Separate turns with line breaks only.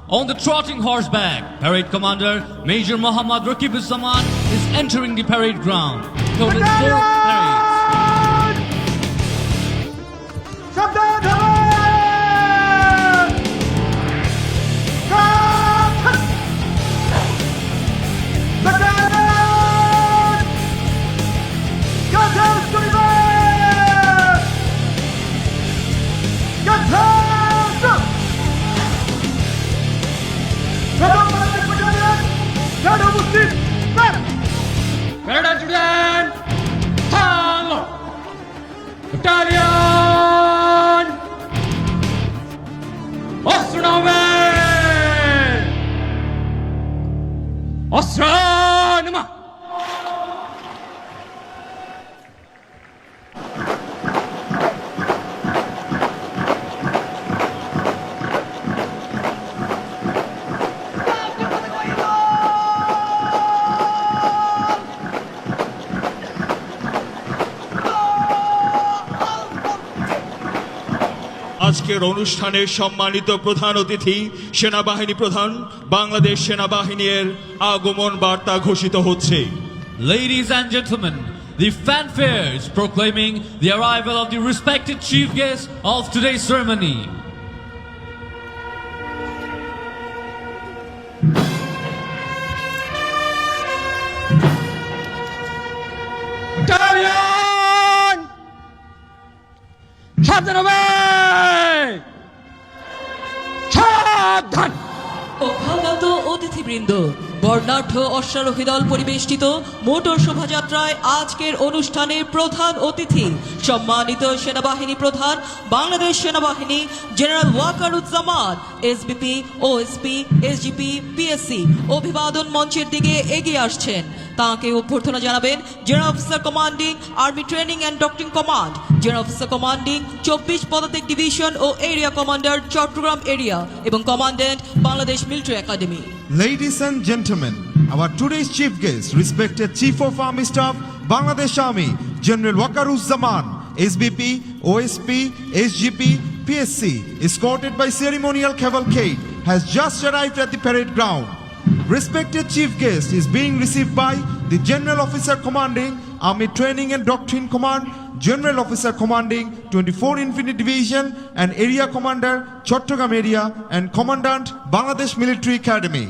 On the trotting horseback, Parade Commander Major Muhammad Rakibuzzaman is entering the parade ground. Total 4 parades.
Battalion, Tango, Battalion, Astronomen, Astronoma.
আজকের অনুষ্ঠানের সম্মানিত প্রধান অতিথি সেনাবাহিনী প্রধান বাংলাদেশ সেনাবাহিনীর আগমন বার্তা ঘোষিত হচ্ছে।
Ladies and gentlemen, the fanfares proclaiming the arrival of the respected chief guest of today's ceremony.
Battalion, সাবধান হবে, সাবধান।
অভ্যাগত অতিথিবৃন্দ, বর্ণাঢ্য অশ্বারোহী দল পরিবেষ্টিত মোটর শোভাযাত্রায় আজকের অনুষ্ঠানের প্রধান অতিথি সম্মানিত সেনাবাহিনী প্রধান বাংলাদেশ সেনাবাহিনী general Wakeruzzaman SBP, OSP, SGP, PSC অভিবাদন মঞ্চের দিকে এগিয়ে আসছেন। তাঁকে অভ্যর্থনা জানাবেন general officer commanding army training and doctrine command, general officer commanding 24 পদাতিক ডিভিশন ও এরিয়া কমান্ডার চট্টগ্রাম এরিয়া এবং commandant Bangladesh military academy.
Ladies and gentlemen, our today's chief guest, respected Chief of Army Staff, Bangladesh Army, General Wakaruzzaman, SBP, OSP, SGP, PSC, escorted by ceremonial cavalcade, has just arrived at the parade ground. Respected chief guest is being received by the General Officer Commanding Army Training and Doctrine Command, General Officer Commanding 24 Infantry Division and Area Commander Chattogram Area and Commandant Bangladesh Military Academy.